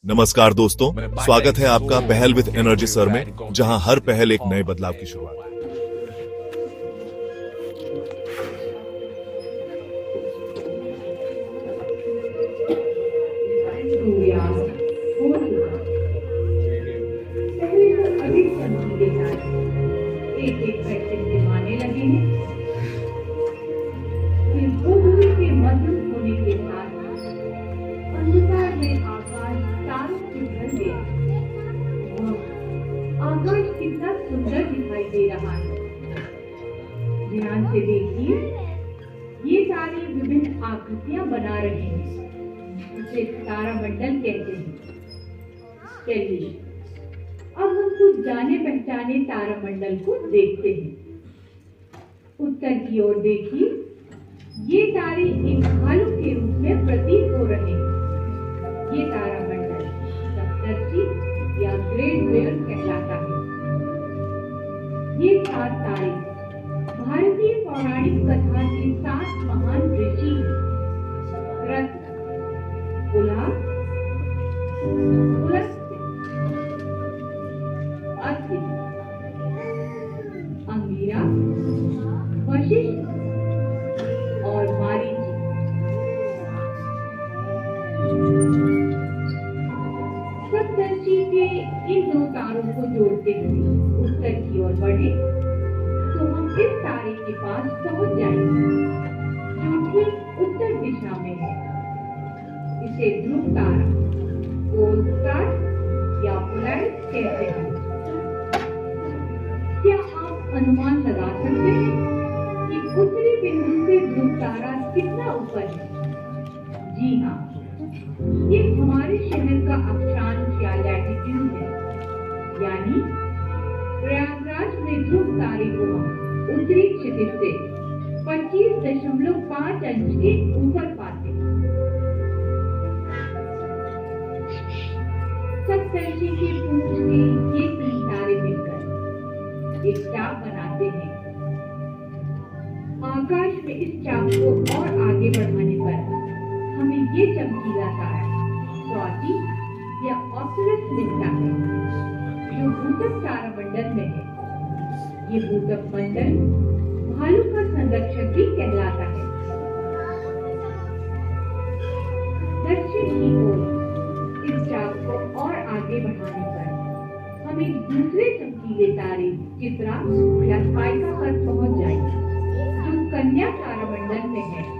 नमस्कार दोस्तों, स्वागत है आपका पहल विद एनर्जी सर में, जहां हर पहल एक नए बदलाव की शुरुआत है। एक फैशन जमाने लगे हैं। फिर गोधूली के मध्यम होने के साथ अंधकार में आकाश तारों से भर गया। आकाश कितना सुंदर दिखाई दे रहा है। ध्यान से देखिए, ये तारे विभिन्न आकृतियां बना रहे हैं। इसे तारामंडल कहते हैं। चलिए अब हम कुछ जाने पहचाने तारामंडल को देखते हैं। उत्तर की ओर देखिए, ये तारे एक भालू के रूप में प्रतीत हो रहे हैं। ये तारामंडल सप्तर्षि या ग्रेट बेयर कहलाता है। ये 7 तारे भारतीय पौराणिक कथा के 7 महान ऋषि हैं। रथ, पुलह, अत्रि, अंगिरा, वशिष्ठ और मारीच। सप्तर्षि के इन 2 तारों को जोड़ते हुए उत्तर की ओर बढ़े तो हम इस तारे के पास पहुंच जाएंगे, जो ठीक उत्तर दिशा में है। इसे ध्रुव तारा, पोल स्टार या पोलैरिस कहते हैं। क्या आप अनुमान लगा सकते हैं कि उत्तरी बिंदु से ध्रुव तारा कितना ऊपर है? जी हाँ, ये हमारे शहर का अक्षांश या लैटिट्यूड है। यानी प्रयागराज में ध्रुव तारे को हम उत्तरी क्षितिज से 25.5 अंश के ऊपर पाते हैं। सप्तर्षि के पूंछ के ये 3 तारे मिलकर एक चाप बनाते हैं। आकाश में इस चाप को और आगे बढ़ाने पर हमें ये चमकीला तारा स्वाति या ऑक्टलस मिलता है, जो भूतक तारामंडल में है। ये भूतक मंडल भालू का संरक्षक भी कहलाता है। दक्षिण की ओर इस चाप को और आगे बढ़ाने पर हम एक दूसरे चमकीले तारे चित्रा या स्पाइका पर पहुंच जाएंगे, जो कन्या तारामंडल में है।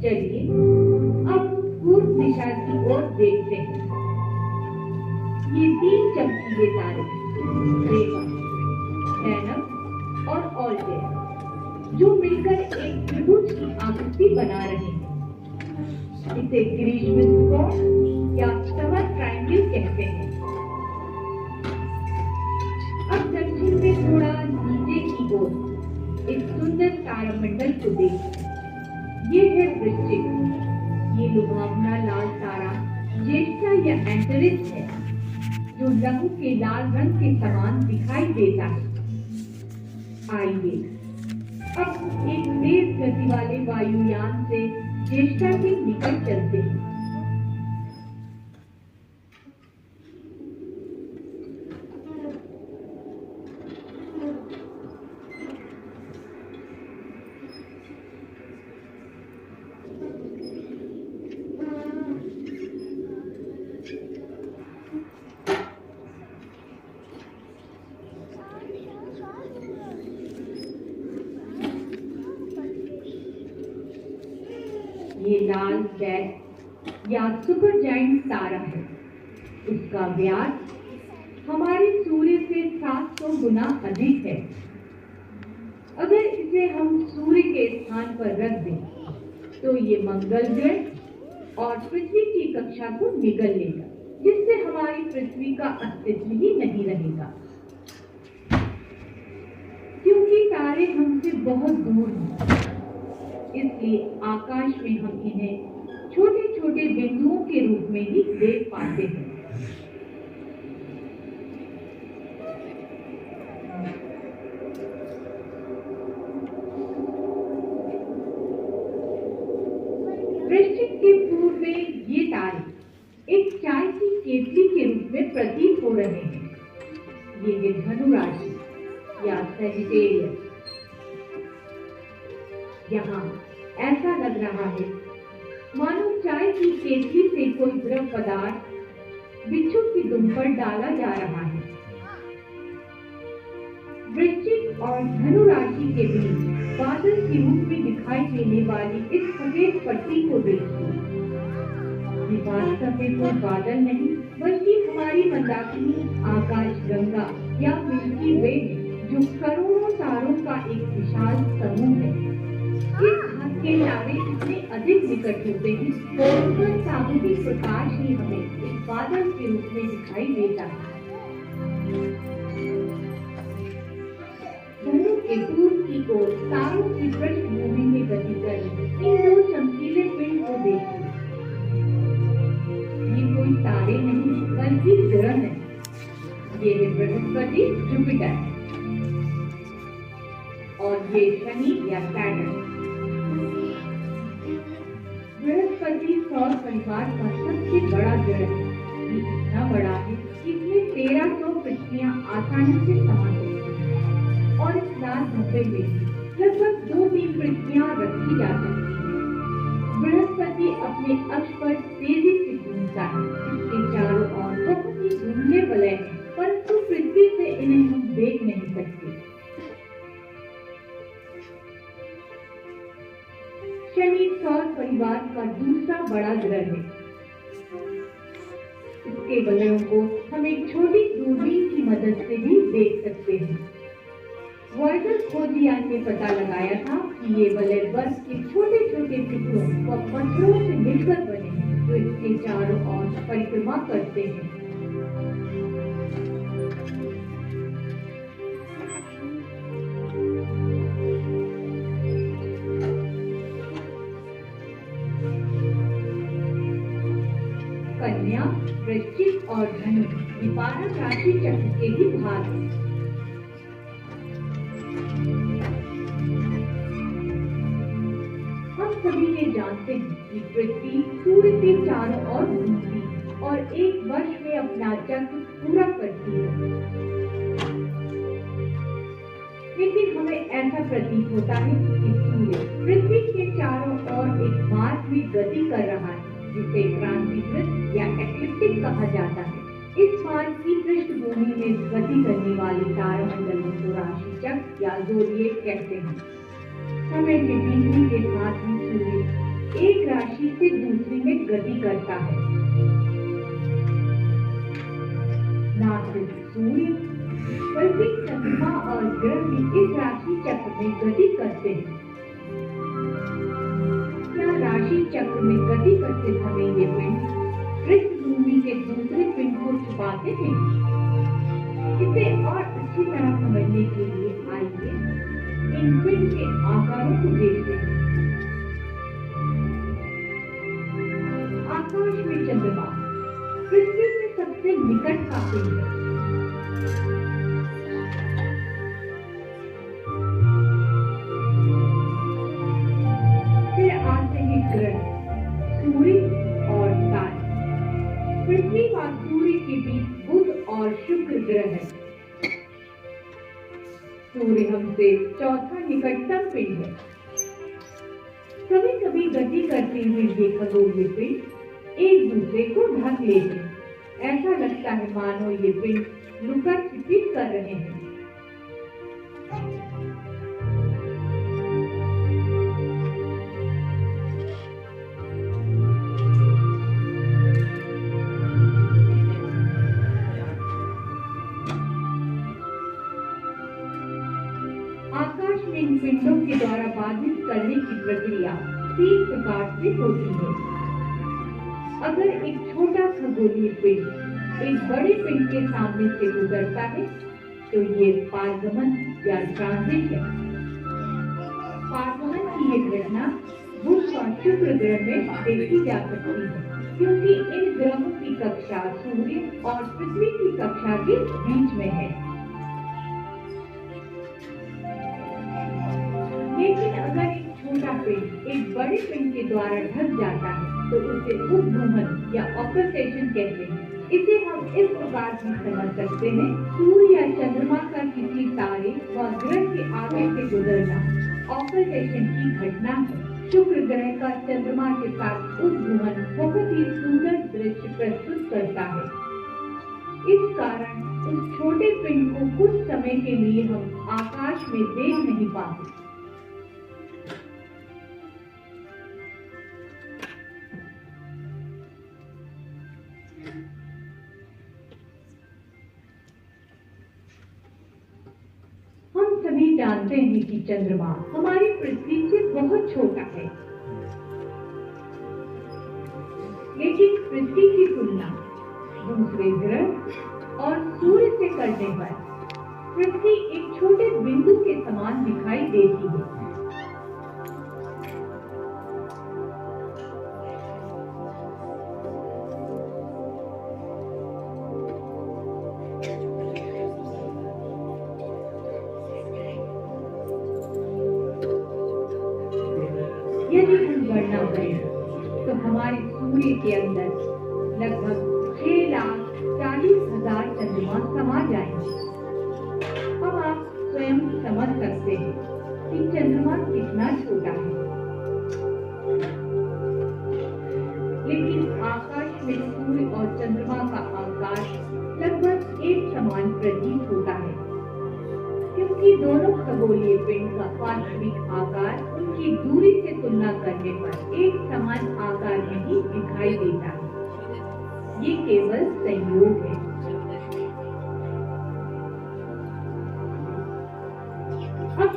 चलिए अब पूर्व दिशा की ओर देखते हैं। ये 3 चमकीले तारे रेवा, डैनब और ऑल्टेयर, जो मिलकर एक त्रिभुज की आकृति बना रहे हैं। इसे ग्रीष्म स्पॉट या समर ट्रायंगल कहते हैं। अब दक्षिण में थोड़ा नीचे की ओर एक सुंदर तारामंडल को देखिए। ये है वृश्चिक। ये लुभावना लाल तारा ज्येष्ठा या एंटरिस है, जो लहू के लाल रंग के समान दिखाई देता है। आइए अब एक तेज गति वाले वायुयान से ज्येष्ठा के निकट चलते हैं। ये लाल बैट या सुपर जायंट तारा है। उसका व्यास हमारे सूर्य से 700 गुना अधिक है। अगर इसे हम सूर्य के स्थान पर रख दें तो ये मंगल ग्रह और पृथ्वी की कक्षा को निगल लेगा, जिससे हमारी पृथ्वी का अस्तित्व ही नहीं रहेगा। क्योंकि तारे हमसे बहुत दूर हैं, इसलिए आकाश में हम इन्हें छोटे छोटे बिंदुओं के रूप में ही देख पाते हैं। वृश्चिक के पूर्व में ये तारे एक चाय की केतली के रूप में प्रतीत हो रहे हैं। ये है धनु राशि या सजिटेरियस। यहाँ ऐसा लग रहा है मानो चाय की केतली से कोई द्रव पदार्थ बिच्छू की दुम पर डाला जा रहा है। वृश्चिक और धनु राशि के बीच बादल के रूप में दिखाई देने वाली इस सफेद पट्टी को देखिए। ये वास्तव में कोई बादल नहीं बल्कि हमारी मंदाकिनी आकाश गंगा या मिल्की वे है, जो करोड़ों तारों का एक विशाल समूह है। इस हाथ के तारे इतने अधिक निकट होते हैं और उनका सामूहिक प्रकाश ही हमें एक बादल के रूप में दिखाई देता है। धनु के पूर्व की ओर तारों की पृष्ठभूमि में गति कर रहे इन दो चमकीले पिंड को देखिए। ये कोई तारे नहीं बल्कि ग्रह हैं। ये है बृहस्पति, जुपिटर और ये शनि या सैटर्न। बृहस्पति सौर परिवार का सबसे बड़ा ग्रह है। ये इतना बड़ा है कि इसमें 1300 पृथ्वियां आसानी से समा सकती हैं और इस लाल धब्बे में लगभग 2-3 पृथ्वियां रखी जा सकती हैं। बृहस्पति अपने अक्ष पर तेजी से घूमता है। इसके चारों ओर बहुत ही धुंधले वलय हैं, परंतु पृथ्वी से इन्हें हम देख नहीं सकते। शनि सौर परिवार का दूसरा बड़ा ग्रह है। इसके वलयों को हम एक छोटी दूरबीन की मदद से भी देख सकते हैं। वॉयगर खोजयान ने पता लगाया था कि ये वलय बर्फ के छोटे छोटे टुकड़ों व पत्थरों से मिलकर बने हैं, जो इसके चारों ओर परिक्रमा करते हैं। कन्या, वृश्चिक और धनु ये 12 राशि चक्र के ही भाग हैं। हम सभी ये जानते हैं कि पृथ्वी सूर्य के चारों ओर घूमती है और एक वर्ष में अपना चक्र पूरा करती है। लेकिन हमें ऐसा प्रतीत होता है कि सूर्य पृथ्वी के चारों ओर एक मार्ग में गति कर रहा है, जिसे क्रांतिकृत या एक्लिप्टिक कहा जाता है। इस मार्ग की पृष्ठभूमि में गति करने वाले तारामंडल को राशि चक्र या ज़ोडिएक कहते हैं। समय के बीतने के साथ ही सूर्य एक राशि से दूसरी में गति करता है। न सिर्फ सूर्य बल्कि चंद्रमा और ग्रह भी इस राशि चक्र में गति करते हैं। क्या राशि चक्र में गति करते समय ये पिंड पृथ्वी के दूसरे पिंड को छुपाते हैं? इसे और अच्छी तरह समझने के लिए आइए इन पिंड के आकारों को देखते हैं। आकाश में चंद्रमा पृथ्वी के सबसे निकट का पिंड है। फिर आते हैं ग्रह, सूर्य और तारे। पृथ्वी व सूर्य के बीच बुध और शुक्र ग्रह है। सूर्य हमसे चौथा निकटतम पिंड है। कभी कभी गति करते हुए ये खगोलीय पिंड एक दूसरे को ढक लेते हैं। ऐसा लगता है मानो ये पिंड लुका छिपी कर रहे हैं। आकाश में इन पिंडों के द्वारा बाधित करने की प्रक्रिया 3 प्रकार से होती है। अगर एक छोटा खगोलीय पिंड एक बड़े पिंड के सामने से गुजरता है तो ये पारगमन या ट्रांजिट है। पारगमन की ये घटना बुध और शुक्र ग्रह में देखी जा सकती है, क्योंकि इन ग्रहों की कक्षा सूर्य और पृथ्वी की कक्षा के बीच में है। लेकिन अगर एक छोटा पिंड एक बड़े पिंड के द्वारा ढक जाता है तो उसे उपभ्रमण या ऑक्लटेशन कहते हैं। इसे हम इस प्रकार भी समझ सकते हैं, सूर्य या चंद्रमा का किसी तारे व ग्रह के आगे से गुजरना ऑक्लटेशन की घटना है। शुक्र ग्रह का चंद्रमा के साथ उपभ्रमण बहुत ही सुंदर दृश्य प्रस्तुत करता है। इस कारण उस छोटे पिंड को कुछ समय के लिए हम आकाश में देख नहीं पाते। हम सभी जानते हैं कि चंद्रमा हमारी पृथ्वी से बहुत छोटा है, लेकिन पृथ्वी की तुलना दूसरे ग्रह और सूर्य से करने पर पृथ्वी एक छोटे बिंदु के समान दिखाई देती है। यदि हम गणना करें तो हमारे सूर्य के अंदर लगभग 6,40,000 चंद्रमा समा जाएंगे। अब आप स्वयं समझ सकते हैं कि चंद्रमा कितना छोटा है, लेकिन आकाश में सूर्य और चंद्रमा का आकार लगभग एक समान प्रतीत होता है, क्योंकि दोनों खगोलीय पिंड का वास्तविक आकार उनकी दूरी से तुलना करने पर एक समान आकार में ही दिखाई देता है। ये केवल संयोग है। अब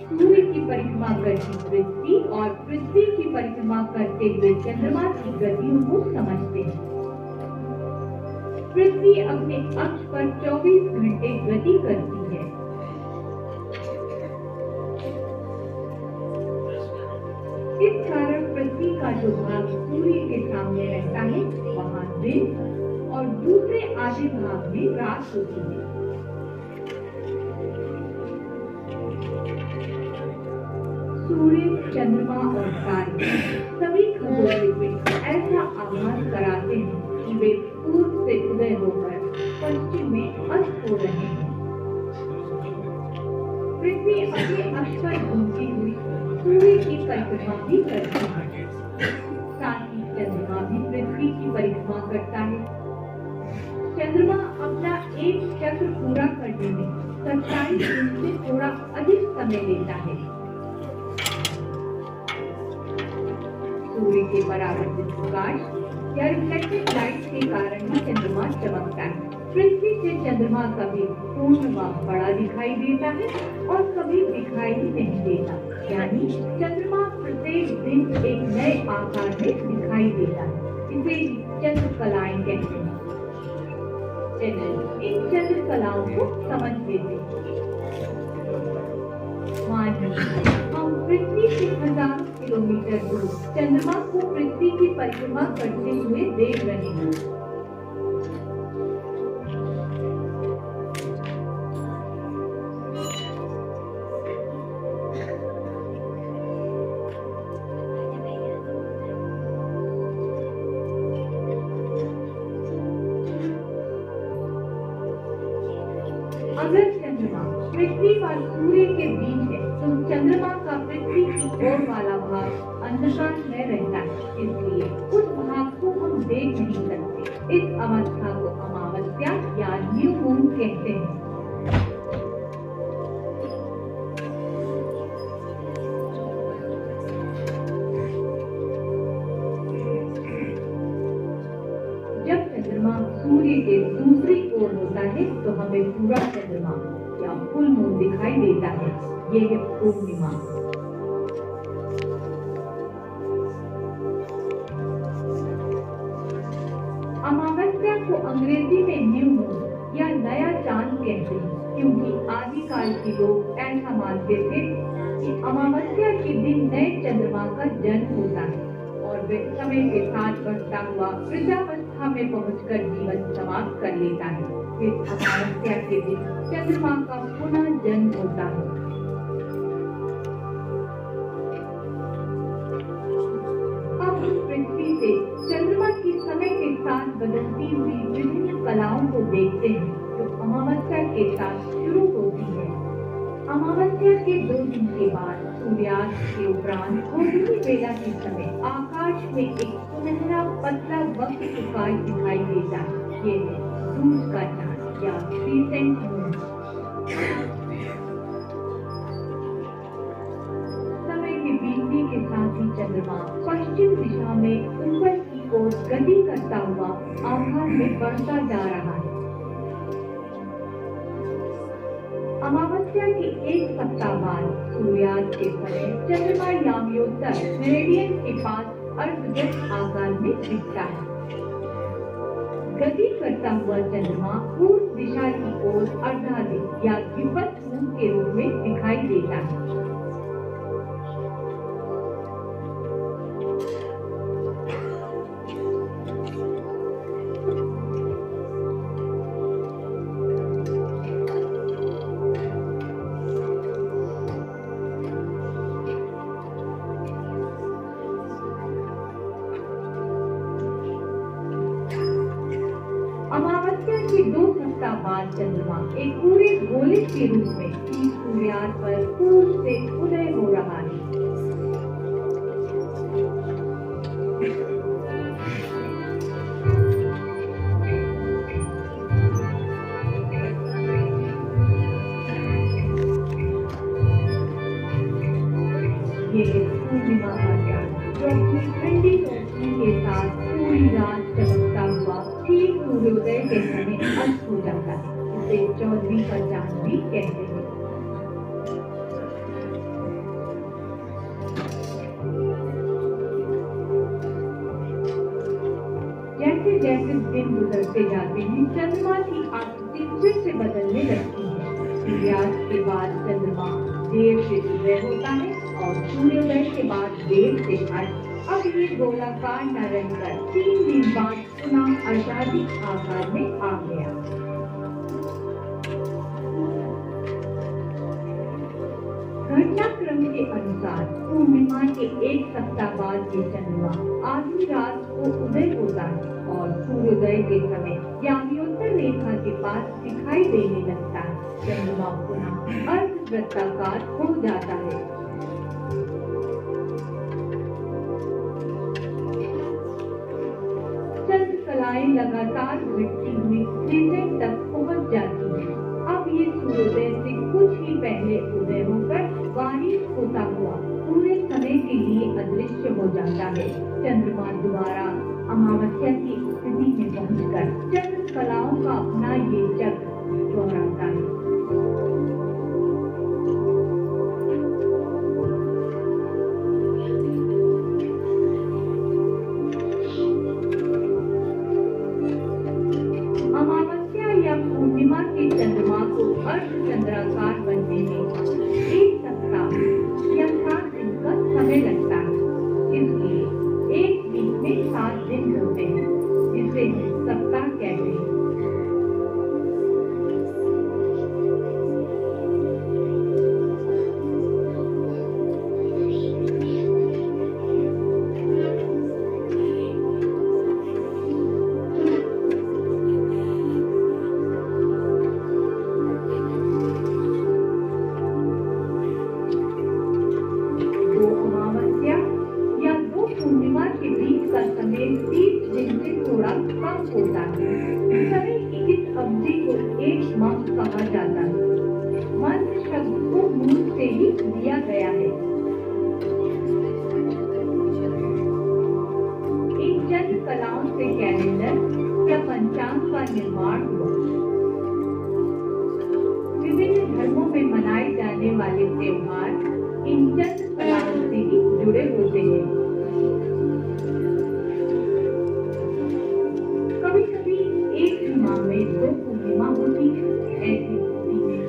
सूर्य की परिक्रमा करती पृथ्वी और पृथ्वी की परिक्रमा करते हुए चंद्रमा की गतियों को समझते हैं। पृथ्वी अपने अक्ष पर 24 घंटे गति करती है। इस कारण पृथ्वी का जो भाग सूर्य के सामने रहता है वहां दिन और दूसरे आधे भाग में रात होती है। सूर्य, चंद्रमा और तारे सभी खगोलीय पिंड ऐसा आभास कराते हैं कि वे पूर्व से उदय होकर पश्चिम में अस्त हो रहे हैं। पृथ्वी अपने अक्ष पर घूमती हुई सूर्य की परिक्रमा भी करती है, साथ ही चंद्रमा भी पृथ्वी की परिक्रमा करता है। चंद्रमा अपना एक चक्र पूरा करने में 27 दिन से थोड़ा अधिक समय लेता है। सूर्य के परावर्तित प्रकाश या रिफ्लेक्टेड लाइट के कारण ही चंद्रमा चमकता है। पृथ्वी से चंद्रमा कभी पूर्ण व बड़ा दिखाई देता है और कभी दिखाई ही नहीं देता, यानी चंद्रमा प्रत्येक दिन एक नए आकार में दिखाई देता है। इसे चंद्रकलाएं कहते हैं। चलिए इन चंद्रकलाओं को समझ लेते हैं। मान लीजिए हम पृथ्वी से 1000 किलोमीटर दूर चंद्रमा को पृथ्वी की परिक्रमा करते हुए देख रहे हैं। अगर चंद्रमा पृथ्वी और सूर्य के बीच है तो चंद्रमा का पृथ्वी की ओर वाला भाग अंधकार में रहता है, इसलिए उस भाग को हम देख नहीं सकते। इस अवस्था को अमावस्या या न्यू मून कहते हैं। जब चंद्रमा सूर्य के दूसरी ओर होता है तो हमें पूरा चंद्रमा या फुल मून दिखाई देता है। ये है पूर्णिमा। अमावस्या को अंग्रेजी में न्यू मून या नया चांद कहते हैं, क्योंकि आदिकाल के लोग ऐसा मानते थे कि अमावस्या के दिन नए चंद्रमा का जन्म होता है और वे समय के साथ बढ़ता हुआ वृद्धावस्था में पहुंचकर जीवन समाप्त कर लेता है। फिर अमावस्या के दिन चंद्रमा का पुनः जन्म होता है। बदलती हुई विभिन्न कलाओं को देखते हैं जो अमावस्या के साथ शुरू होती है। अमावस्या के 2 दिन के बाद सूर्यास्त के उपरांत गोधूली बेला के समय आकाश में एक सुनहरा पतला वक्र प्रकाश दिखाई देता है। ये है दूज का चांद या क्रीसेंट मून। समय के बीतने के साथ ही चंद्रमा पश्चिम दिशा में ऊपर की ओर गति करता हुआ आकाश में बढ़ता जा रहा है। अमावस्या के 1 सप्ताह बाद सूर्यास्त के समय चंद्रमा याम्योत्तर मेरिडियन के पास अर्धवृत्त आकार में दिखता है। गति करता हुआ चंद्रमा पूर्व दिशा की ओर अर्धाधिक या विपत्त मुख के रूप में दिखाई देता है। अमावस्या के 2 सप्ताह बाद चंद्रमा एक पूरे गोले के रूप में सूर्यास्त पर पूर्व से उदय हो रहा है। ये पूर्णिमा का चांद जो अपनी ठंडी रोशनी के साथ पूरी रात चमकता हुआ ठीक सूर्योदय के समय अस्त हो जाता है। इसे चौदहवीं का चांद भी कहते हैं। जैसे जैसे दिन गुजरते जाते हैं चंद्रमा की आकृति फिर से बदलने लगती है। सूर्यास्त के बाद चंद्रमा देर से उदय होता है और सूर्योदय के बाद देर से अस्त। अब ये गोलाकार न रहकर 3 दिन बाद पुनः अर्धाधिक आकार में आ गया। घटनाक्रम के अनुसार पूर्णिमा के 1 सप्ताह बाद ये चंद्रमा आधी रात को उदय होता है और सूर्योदय के समय याम्योत्तर रेखा के पास दिखाई देने लगता है। चंद्रमा पुनः अर्धवृत्ताकार हो जाता है। कलाएं लगातार बढ़ती हुई क्रीसेंट तक पहुंच जाती हैं। अब ये सूर्योदय से कुछ ही पहले उदय होकर बारिश होता हुआ पूरे समय के लिए अदृश्य हो जाता है। चंद्रमा दोबारा अमावस्या की स्थिति में पहुंचकर चंद्र कलाओं का अपना ये चक्र दोहराता है। पूर्णिमा के चंद्रमा को अर्धचंद्राकार बनने में 1 सप्ताह या 7 दिन का समय लगता है। इसलिए 1 वीक में 7 दिन होते हैं, जिसे सप्ताह कहते हैं। पूर्णिमा के बीच का समय 30 दिन से थोड़ा कम होता है। समय की इस अवधि को 1 माह कहा जाता है। मंत्र शब्द को मूल से ही दिया गया है। इन चंद्र कलाओं से कैलेंडर या पंचांग का निर्माण हुआ। विभिन्न धर्मों में मनाए जाने वाले त्योहार इन चंद्र कलाओं से ही जुड़े होते हैं। कभी कभी एक ही माह में 2 पूर्णिमा होती है। ऐसी स्थिति में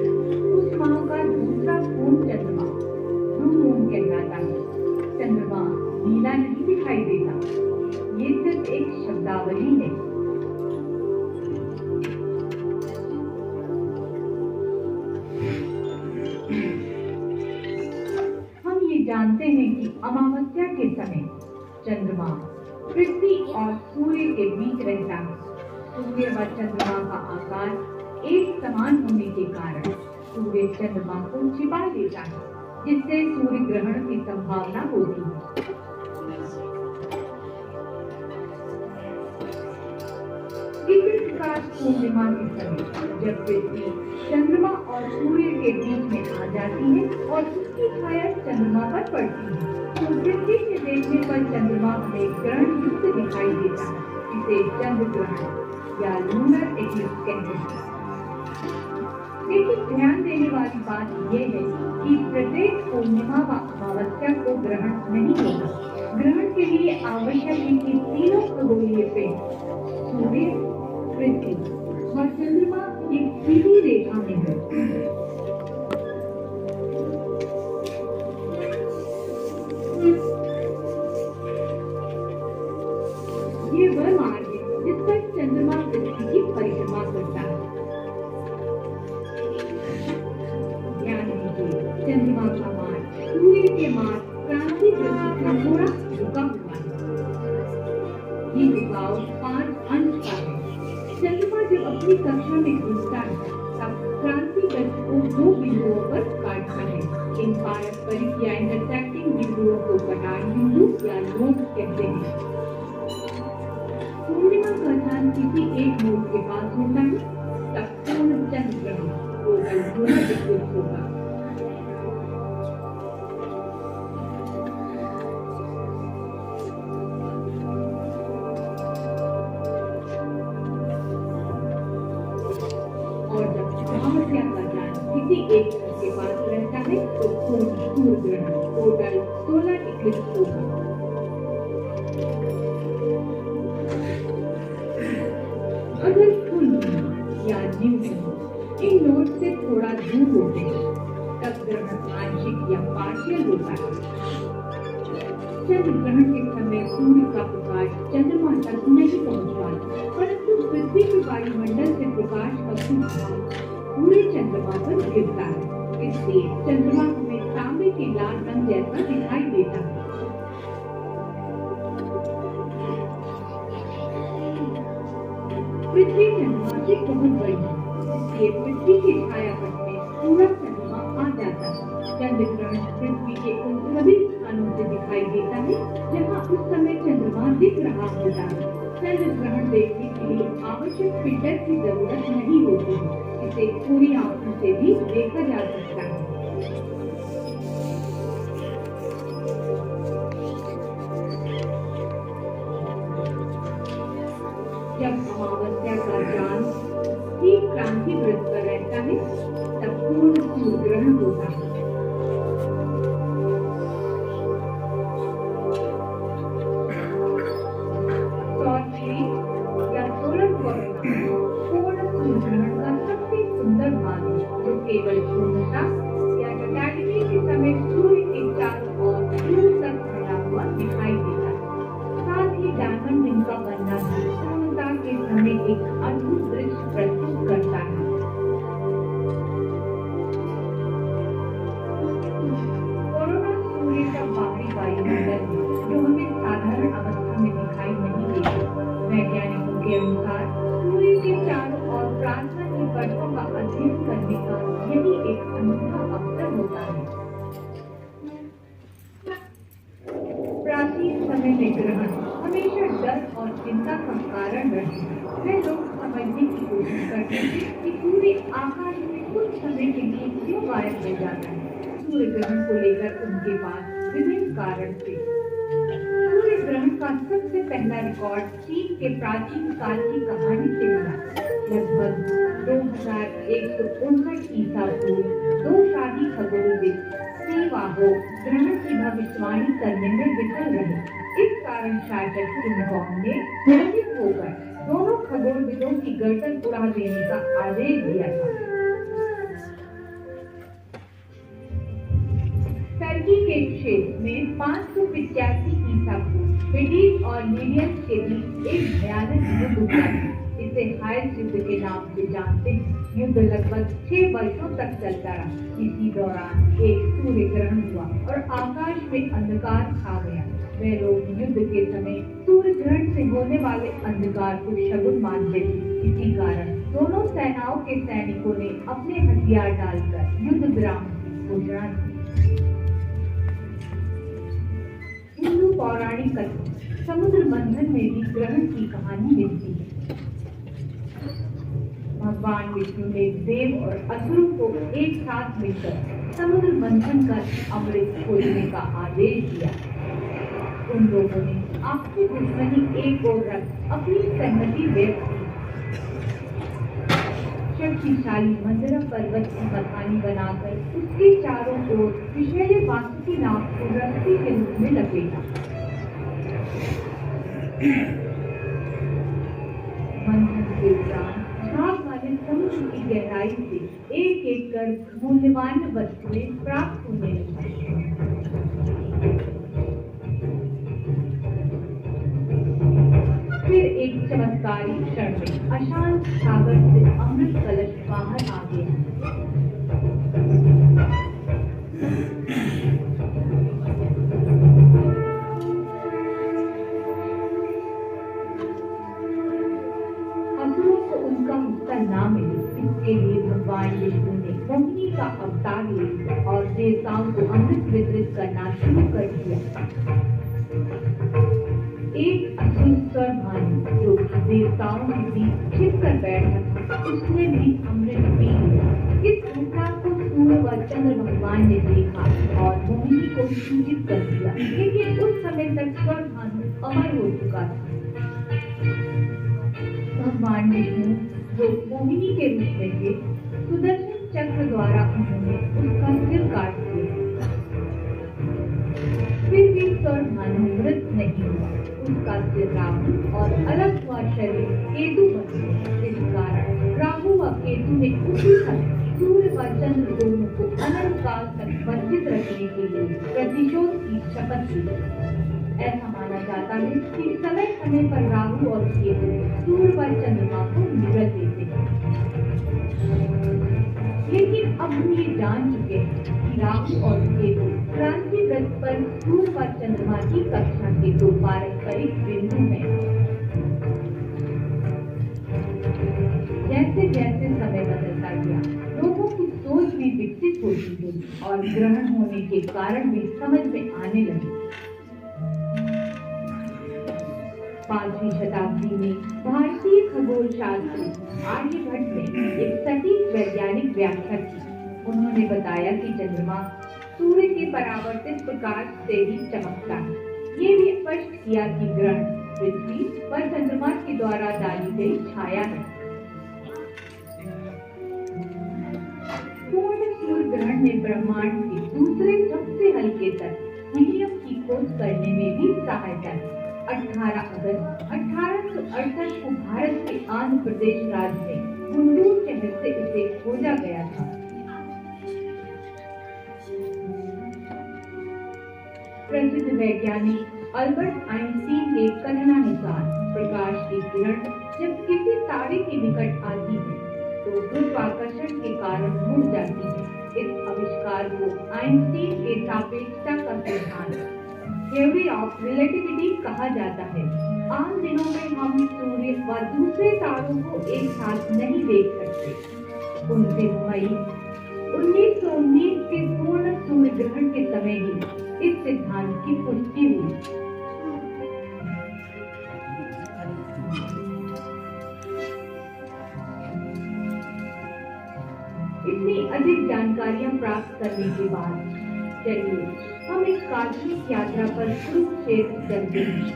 उस माह का दूसरा पूर्ण चंद्रमा न्यू मून कहलाता है। चंद्रमा नीला नहीं दिखाई देता, ये सिर्फ एक शब्दावली है। हम ये जानते हैं कि अमावस्या के समय चंद्रमा पृथ्वी और सूर्य के बीच रहता है। सूर्य व चंद्रमा का आकार एक समान होने के कारण सूर्य चंद्रमा को छिपा देता है, जिससे सूर्य ग्रहण की संभावना होती है। इसी प्रकार पूर्णिमा के समय जब पृथ्वी चंद्रमा और सूर्य के बीच में आ जाती है और उसकी छाया चंद्रमा पर पड़ती है, तो पृथ्वी से देखने पर चंद्रमा हमें ग्रहण युक्त दिखाई देता है। इसे चंद्र ग्रहण या लूनर एक्लिप्स कहते हैं। लेकिन ध्यान देने वाली बात यह है कि प्रत्येक पूर्णिमा व अमावस्या को ग्रहण नहीं होगा। ग्रहण के लिए आवश्यक है कि तीनों खगोलीय पिंड सूर्य, पृथ्वी और चंद्रमा एक सीधी रेखा में है। ये वह मार्ग है जिस पर चंद्रमा पृथ्वी की परिक्रमा करता है। ध्यान दीजिए, चंद्रमा का मार्ग सूर्य के मार्ग क्रांति वृत्त से थोड़ा झुका हुआ है। ये झुकाव 5 अंश का है। चंद्रमा जब अपनी कक्षा में घूमता है तब क्रांति वृत्त को 2 बिंदुओं पर काटता है। इन पारस्परिक या इंटरसेक्टिंग बिंदुओं को कटार बिंदु या नोड कहते हैं। पूर्णिमा का चांद किसी एक नोड के पास होता है तब पूर्ण चंद्र ग्रहण लूनर एक्लिप्स होगा। और जब अमावस्या का चांद किसी एक नोड के पास रहता है तो पूर्ण सूर्य ग्रहण टोटल सोलर एक्लिप्स होगा। अगर फुल मून या न्यू मून इन नोड से थोड़ा दूर होते हैं तब ग्रहण आंशिक या पार्शियल होता है। चंद्र ग्रहण के समय सूर्य का प्रकाश चंद्रमा तक नहीं पहुंच पाता, परंतु पृथ्वी के वायुमंडल से प्रकाश का कुछ भाग पूरे चंद्रमा पर गिरता है। इसलिए चंद्रमा हमें तांबे के लाल रंग जैसा दिखाई देता है। पृथ्वी चंद्रमा से बहुत बड़ी है, इसलिए पृथ्वी की छाया पट में पूरा चंद्रमा आ जाता है। चंद्र ग्रहण पृथ्वी के उन सभी स्थानों से दिखाई देता है जहाँ उस समय चंद्रमा दिख रहा होता है। चंद्र ग्रहण देखने के लिए आवश्यक फिल्टर की जरूरत नहीं होती है। इसे पूरी आंखों से भी देखा जा सकता है। जब अमावस्या का चांद ठीक क्रांति वृत्त पर रहता है तब पूर्ण सूर्य ग्रहण होता है। या सोलर पूर्णिमा पूर्ण सूर्य ग्रहण का सबसे सुंदर भाग है, जो केवल पूर्णता या टोटलिटी के समय सूर्य के चारों ओर दूर तक फैला हुआ दिखाई देता है। साथ ही डायमंड रिंग का बनना भी पूर्णता के समय एक अद्भुत दृश्य प्रस्तुत करता है। कोरोना सूर्य का बाहरी वायुमंडल जो हमें साधारण अवस्था में दिखाई नहीं देता। वैज्ञानिकों के अनुसार सूर्य के चारों ओर प्लाज्मा की परतों का अध्ययन करने का यही एक अनूठा अवसर होता है। प्राचीन समय में ग्रहण हमेशा डर और चिंता का कारण रहे। वे लोग समझने की कोशिश करते थे कि सूर्य आकाश में कुछ समय के लिए क्यों गायब हो जाता है। सूर्य ग्रहण को लेकर उनके पास विभिन्न कारण थे। सूर्य ग्रहण का सबसे पहला रिकॉर्ड चीन के प्राचीन काल की कहानी से मिला। लगभग 2159 ईसा पूर्व 2 शाही खगोलविद सीवाहो ग्रहण की भविष्यवाणी करने में विफल रहे। इस कारण शायद किंगकॉन्ग ने भयभीत होकर दोनों खगोलविदों की गर्दन उड़ा देने का आदेश दिया था। टर्की के क्षेत्र में 585 ईसा पूर्व ब्रिटिश और मीडियंस के बीच एक भयानक युद्ध हुआ। इस इसे हायस युद्ध के नाम से जानते हैं। युद्ध लगभग 6 वर्षों तक चलता रहा। इसी दौरान एक सूर्य ग्रहण हुआ और आकाश में अंधकार छा गया। वे लोग युद्ध के समय सूर्य ग्रहण से होने वाले अंधकार को शगुन मानते थे। इसी कारण दोनों सेनाओं के सैनिकों ने अपने हथियार डालकर युद्ध विराम की घोषणा की। हिंदू पौराणिक कथा समुद्र मंथन में भी ग्रहण की कहानी मिलती है। भगवान विष्णु ने देव और असुरों को एक साथ मिलकर समुद्र मंथन कर अमृत खोजने का आदेश दिया। उन लोगों ने आपसी दुश्मनी एक ओर रख अपनी सहमति व्यक्त की। शक्तिशाली मंदरा पर्वत की मखानी बनाकर उसके चारों ओर विषैले वासुकी नाव को रस्सी के रूप में लपेटा। मंथन के उपरांत झाग वाले समुद्र की गहराई से एक एक कर मूल्यवान वस्तुएं प्राप्त होने लगी। फिर एक चमत्कारी क्षण में अशांत सागर से अमृत कलश बाहर आ गया। असुरों को उनका हिस्सा ना मिले, इसके लिए भगवान विष्णु ने मोहिनी का अवतार लिया और देवताओं को अमृत वितरित करना शुरू कर दिया। एक असुर स्वरभानु जो देवताओं के बीच छिपकर बैठा था, उसने भी अमृत पी लिया। इस घटना को सूर्य व चंद्र भगवान ने देखा और मोहिनी को सूचित कर दिया, लेकिन उस समय तक स्वरभानु अमर हो चुका था। भगवान विष्णु जो मोहिनी के रूप में थे, सुदर्शन चक्र द्वारा उन्होंने उसका सिर काट दिया। फिर भी स्वरभानु मृत नहीं हुआ। उसका सिर राहु और अलग हुआ शरीर केतु बन गया। इस कारण राहु व केतु ने उसी समय सूर्य व चंद्र दोनों को अनंत काल तक वंचित रखने के लिए प्रतिशोध की शपथ ली। ऐसा माना जाता है कि समय समय पर राहु और केतु सूर्य व चंद्रमा को निगल देते हैं। लेकिन अब हम ये जान चुके हैं कि राहु और केतु क्रांति व्रत पर सूर्य व चंद्रमा की कक्षा के दो पारस्परिक बिंदु हैं। जैसे जैसे समय बदलता गया, लोगों की सोच भी विकसित होती गई और ग्रहण होने के कारण भी समझ में आने लगे। 5वीं शताब्दी में भारतीय खगोल शास्त्री आर्यभट्ट ने एक सटीक वैज्ञानिक व्याख्या की। उन्होंने बताया कि चंद्रमा सूर्य के परावर्तित प्रकाश से ही चमकता है। ये भी स्पष्ट किया कि ग्रहण पृथ्वी व चंद्रमा के द्वारा डाली गई छाया है। पूर्ण सूर्य ग्रहण ने ब्रह्मांड के दूसरे सबसे हल्के तत्व हीलियम की खोज करने में भी सहायता की। 18 अगस्त 1868 को भारत के आंध्र प्रदेश राज्य में गुंटूर शहर से इसे खोजा गया था। प्रसिद्ध वैज्ञानिक अल्बर्ट आइंस्टीन के कथनानुसार प्रकाश की किरण जब किसी तारे के निकट आती है तो गुरुत्वाकर्षण के कारण मुड़ जाती है। इस आविष्कार को आइंस्टीन के सापेक्षता का सिद्धांत थ्योरी ऑफ रिलेटिविटी कहा जाता है। आम दिनों में हम सूर्य व दूसरे तारों को एक साथ नहीं देख सकते। 29 मई 1919 के पूर्ण सूर्य ग्रहण के समय ही इस सिद्धांत की पुष्टि हुई। इतनी अधिक जानकारियां प्राप्त करने के बाद चलिए हम एक काल्पनिक यात्रा पर कुरुक्षेत्र चलते हैं।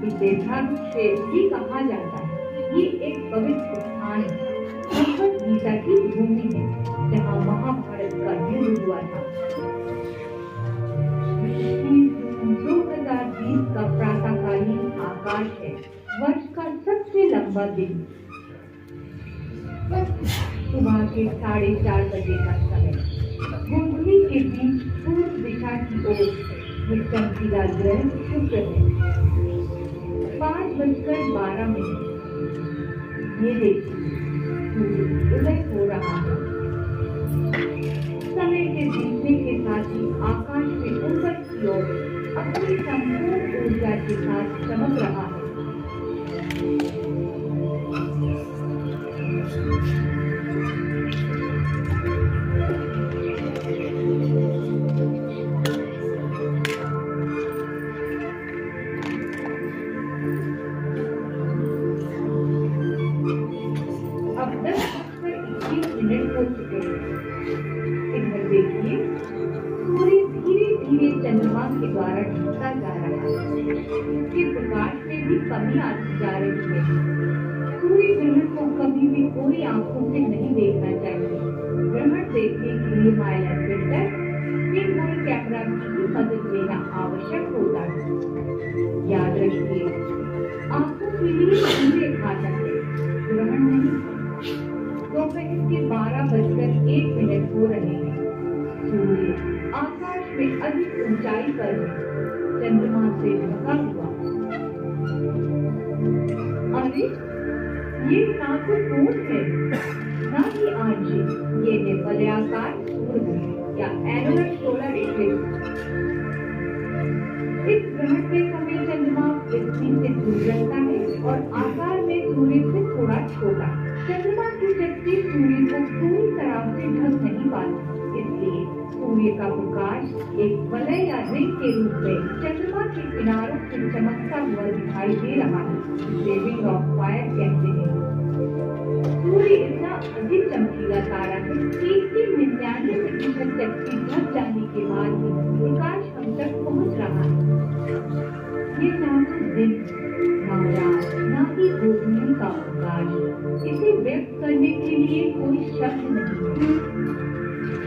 इसे धर्मक्षेत्र भी कहा जाता है। ये एक पवित्र स्थान है, भगवद गीता की भूमि है, जहाँ महाभारत का युद्ध हुआ था। 2020 का प्रातःकालीन आकाश है, वर्ष का सबसे लंबा दिन। सुबह के 4:30 बजे का समय, गोधूली के बीच पूर्व दिशा की ओर चमकीला ग्रह शुक्र है। 5:12 ये देखिए सूर्य उदय हो रहा है। समय के बीतने के साथ ही आकाश में ऊपर की ओर अपनी संपूर्ण ऊर्जा के साथ चमक रहा है। अब 10:21 हो चुके हैं। इधर देखिए सूर्य धीरे धीरे चंद्रमा के द्वारा ढलता जा रहा है। इसके प्रकाश में भी कमी आती जा रही है। सूर्य ग्रहण को कभी भी कोई आंखों से नहीं देखना चाहिए। ग्रहण देखने के लिए मोबाइल फिल्टर फिल्म कैमरा की भी मदद लेना आवश्यक होता है। याद रखिए आंखों के लिए सूर्य घातक है, ग्रहण नहीं। दोपहर के 12:01 हो रहे हैं। सूर्य आकाश में अधिक ऊंचाई पर है, चंद्रमा से ढका हुआ। अरे ये ना तो पूर्ण है ना ही आंशिक, ये है वलयाकार सूर्य या एनुलर सोलर इक्लिप्स। इस ग्रहण के समय चंद्रमा पृथ्वी से दूर रहता है और आकार में सूर्य से थोड़ा छोटा। चंद्रमा की शक्ति सूर्य को पूरी तरह से ढक नहीं पाती, इसलिए सूर्य का प्रकाश एक वलय या रिंग के रूप में चंद्रमा के किनारों से चमकता हुआ दिखाई दे रहा है, जिसे रिंग ऑफ फायर कहते हैं। सूर्य इतना अधिक चमकीला तारा है कि इसकी 99% शक्ति ढक जाने के बाद भी प्रकाश हम तक पहुंच रहा है। ये ना तो दिन ना रात ना ही गोपनीय का प्रकाश, इसे व्यक्त करने के लिए कोई शब्द नहीं।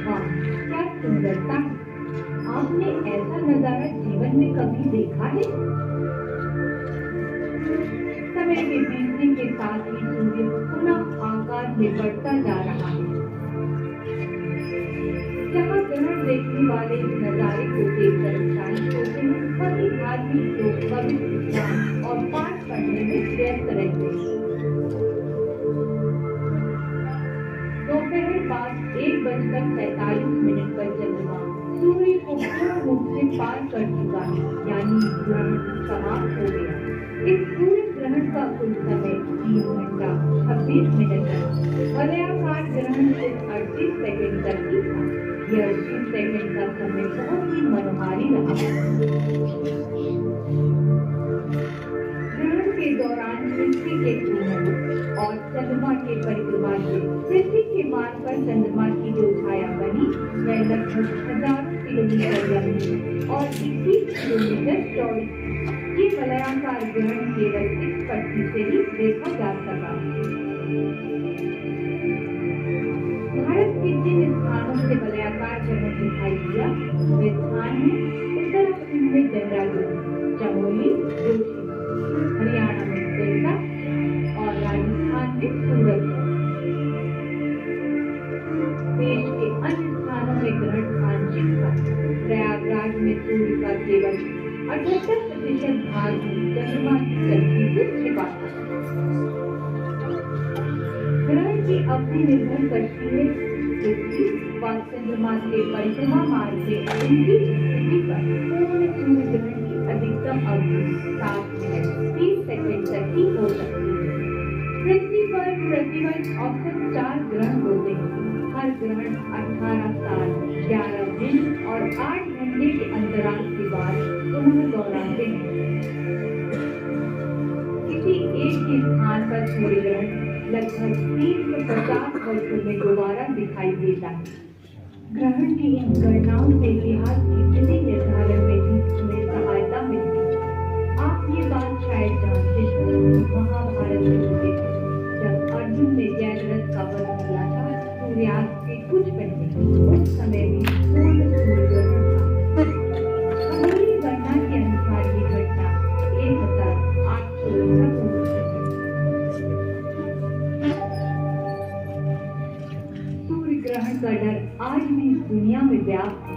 वाह क्या सुंदरता है! आपने ऐसा नजारा जीवन में कभी देखा है? समय के बीतने के साथ ही सूर्य पुनः आकार में बढ़ता जा रहा है। जहाँ ग्रहण देखने वाले इस नजारे को देखकर उत्साहित होते हैं, वहीं धार्मिक लोग पवित्र स्नान और पाठ पढ़ने में व्यस्त रहते हैं। दोपहर बाद 1:47 पर चंद्रमा सूर्य को पूर्ण रूप से पार कर चुका है, यानी ग्रहण समाप्त हो गया। इस पूरे ग्रहण का कुल समय 3 घंटा 26 मिनट है। वलयाकार ग्रहण सिर्फ 38 सेकंड तक ही था। यह 38 सेकंड का समय बहुत ही मनोहारी रहा। ग्रहण के दौरान पृथ्वी के घूमने और चंद्रमा के परिक्रमा से पृथ्वी के मान पर चंद्रमा की जो छाया बनी वह लगभग हजारों किलोमीटर लंबी और 21 किलोमीटर चौड़ी। ये वलयाकार ग्रहण केवल इस पृथ्वी से ही देखा जा सका। भारत के जिन स्थानों से वलयाकार ग्रहण दिखाई दिया वे स्थान हैं उत्तराखंड में देहरादून, चमोली, जोशी, हरियाणा में सिरसा और राजस्थान में सूरत। देश के अन्य स्थानों में ग्रहण आंशिक था। प्रयागराज में सूर्य का केवल 78% भाग चंद्रमा की शक्ति से छिपा था। ग्रहण की अवधि निर्भर करती है पृथ्वी व चंद्रमा के परिक्रमा मार्ग से उनकी स्थिति पर। पूर्ण सूर्य ग्रहण की अधिकतम अवधि 7 मिनट 30 सेकंड तक ही हो सकती है। पृथ्वी पर प्रतिवर्ष औसत 4 ग्रहण होते हैं। हर ग्रहण 18 साल 11 दिन और 8 घंटे के अंतराल के बाद पुनः दोहराते हैं। किसी एक ही स्थान पर सूर्य ग्रहण लगभग 350 वर्षों में दोबारा दिखाई देता है। ग्रहण की इन गणनाओं से इतिहास की स्थिति निर्धारण में भी हमें सहायता मिलती है। आप ये बात शायद जानते हैं, महाभारत में होते थे जब अर्जुन ने जयद्रथ का वध किया था। सूर्यास्त के कुछ पहले उस समय भी पूर्ण सूर्य ग्रहण था। हमारी गणना के अनुसार ये घटना 1800 तक हो सकती है। सूर्य ग्रहण का डर आज भी इस दुनिया में व्याप्त है।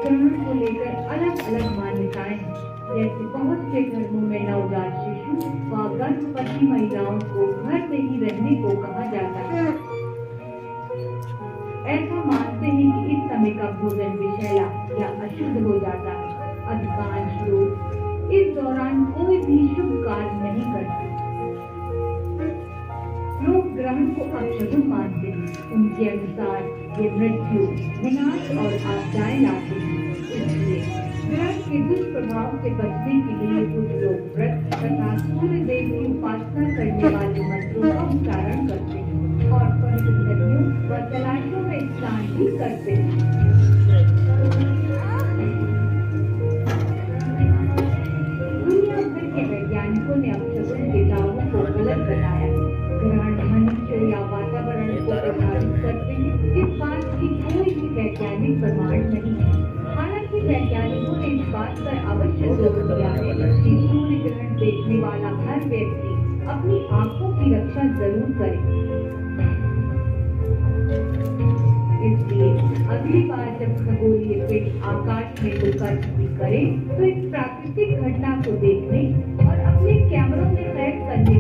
ग्रहण को लेकर अलग अलग मान्यताएं हैं। जैसे बहुत से घरों में नवजात शिशु व गर्भवती महिलाओं को घर में ही रहने को कहा जाता है। ऐसा मानते हैं कि इस समय का भोजन विषैला या अशुद्ध हो जाता है। अधिकांश लोग इस दौरान कोई भी शुभ कार्य नहीं करते। लोग ग्रहण को अपशगुन मानते हैं। उनके अनुसार ये मृत्यु, विनाश और आपदाएं लाते हैं। इसलिए ग्रहण के दुष्प्रभाव से बचने के लिए कुछ लोग व्रत तथा सूर्य देव की उपासना करने वाले मंत्रों का उच्चारण करते हैं और पवित्र नदियों व जलाशयों में स्नान भी करते हैं। दुनिया भर के वैज्ञानिकों ने अपशगुन के दावों को गलत बताया। ग्रहण मनुष्य या वातावरण को प्रभावित करते हैं, इस बात की कोई भी वैज्ञानिक प्रमाण नहीं है। हालांकि वैज्ञानिकों ने इस बात पर अवश्य जोर दिया है कि सूर्य ग्रहण देखने वाला हर व्यक्ति अपनी आंखों की रक्षा जरूर करे। इसलिए अगली बार जब खगोलीय पिंड आकाश में उड़कर भी करे तो इस प्राकृतिक घटना को देखने और अपने कैमरों में कैद करने